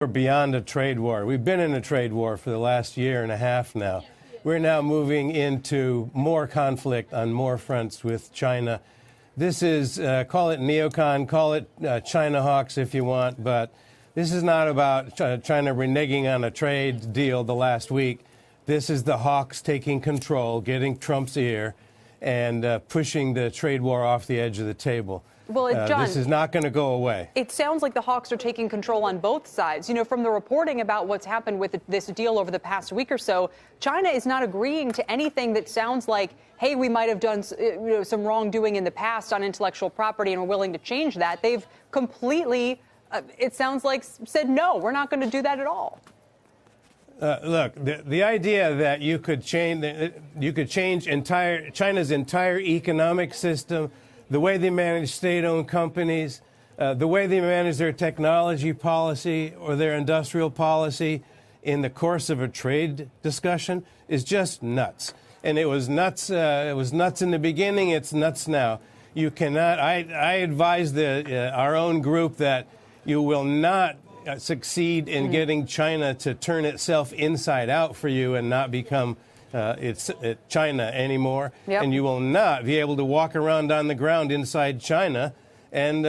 We're beyond a trade war. We've been in a trade war for the last year and a half now. We're now moving into more conflict on more fronts with China. This is, call it neocon, call it China hawks if you want, but this is not about China reneging on a trade deal the last week. This is the hawks taking control, getting Trump's ear, and pushing the trade war off the edge of the table. Well, John, this is not going to go away. It sounds like the hawks are taking control on both sides. You know, from the reporting about what's happened with this deal over the past week or so, China is not agreeing to anything that sounds like, hey, we might have done some wrongdoing in the past on intellectual property and we're willing to change that. They've completely, it sounds like, said, no, we're not going to do that at all. Look, the idea that you could change China's entire economic system, the way they manage state-owned companies, the way they manage their technology policy or their industrial policy in the course of a trade discussion is just nuts. And it was nuts. It was nuts in the beginning. It's nuts now. You cannot. I advise our own group that you will not succeed in getting China to turn itself inside out for you and not become China anymore. Yep. And you will not be able to walk around on the ground inside China and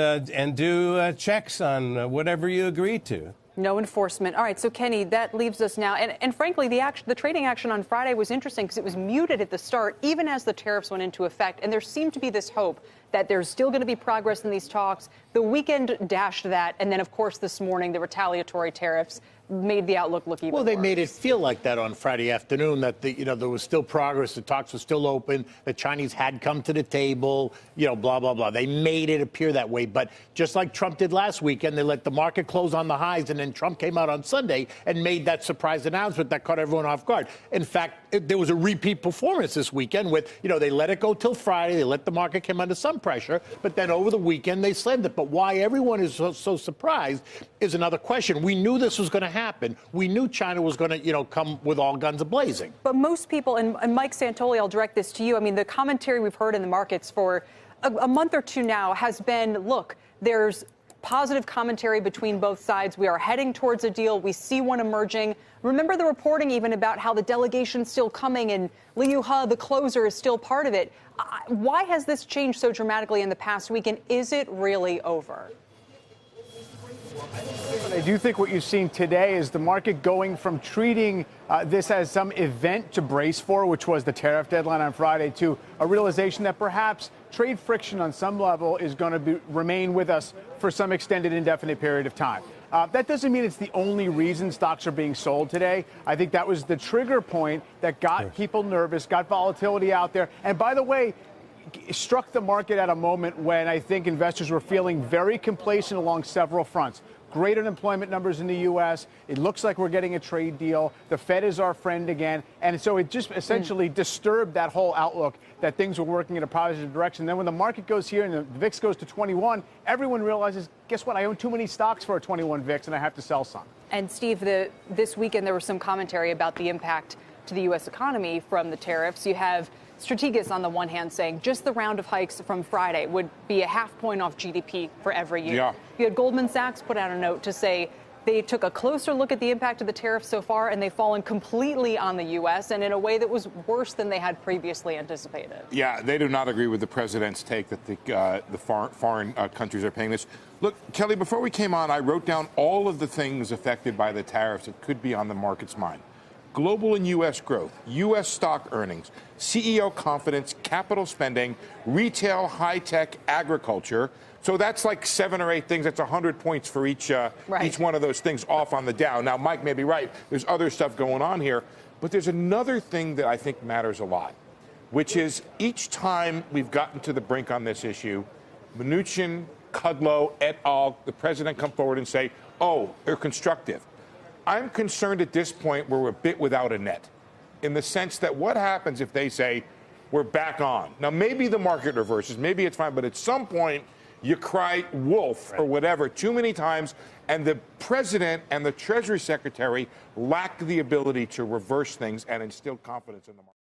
do checks on whatever you agree to. No enforcement. All right, so Kenny, that leaves us now. And frankly, the trading action on Friday was interesting because it was muted at the start, even as the tariffs went into effect. And there seemed to be this hope that there's still going to be progress in these talks. The weekend dashed that. And then, of course, this morning, the retaliatory tariffs made the outlook look even worse. Well, they made it feel like that on Friday afternoon, that there was still progress, the talks were still open, the Chinese had come to the table, blah, blah, blah. They made it appear that way. But just like Trump did last weekend, they let the market close on the highs, and then Trump came out on Sunday and made that surprise announcement that caught everyone off guard. In fact, there was a repeat performance this weekend with, they let it go till Friday, they let the market come under some pressure, but then over the weekend they slammed it. But why everyone is so surprised is another question. We knew this was going to happen. We knew China was going to, come with all guns a-blazing. But most people, and Mike Santoli, I'll direct this to you. I mean, the commentary we've heard in the markets for a month or two now has been, look, there's positive commentary between both sides. We are heading towards a deal. We see one emerging. Remember the reporting even about how the delegation's still coming and Liu He, the closer, is still part of it. Why has this changed so dramatically in the past week, and is it really over? I do think what you've seen today is the market going from treating this as some event to brace for, which was the tariff deadline on Friday, to a realization that perhaps trade friction on some level is going to remain with us for some extended, indefinite period of time. That doesn't mean it's the only reason stocks are being sold today. I think that was the trigger point that got people nervous, got volatility out there. And by the way, struck the market at a moment when I think investors were feeling very complacent along several fronts. Great unemployment numbers in the U.S. It looks like we're getting a trade deal. The Fed is our friend again. And so it just essentially disturbed that whole outlook that things were working in a positive direction. Then when the market goes here and the VIX goes to 21, everyone realizes, guess what? I own too many stocks for a 21 VIX and I have to sell some. And Steve, this weekend there was some commentary about the impact to the U.S. economy from the tariffs. You have Strategas on the one hand saying just the round of hikes from Friday would be a half point off GDP for every year. Yeah. You had Goldman Sachs put out a note to say they took a closer look at the impact of the tariffs so far, and they've fallen completely on the U.S. and in a way that was worse than they had previously anticipated. Yeah, they do not agree with the president's take that the foreign countries are paying this. Look, Kelly, before we came on, I wrote down all of the things affected by the tariffs that could be on the market's mind. Global and U.S. growth, U.S. stock earnings, CEO confidence, capital spending, retail, high-tech, agriculture. So that's like 7 or 8 things. That's 100 points for each one of those things off on the Dow. Now, Mike may be right. There's other stuff going on here. But there's another thing that I think matters a lot, which is each time we've gotten to the brink on this issue, Mnuchin, Kudlow, et al., the president come forward and say, oh, they're constructive. I'm concerned at this point we're a bit without a net, in the sense that what happens if they say we're back on? Now, maybe the market reverses, maybe it's fine, but at some point you cry wolf or whatever too many times, and the president and the Treasury Secretary lack the ability to reverse things and instill confidence in the market.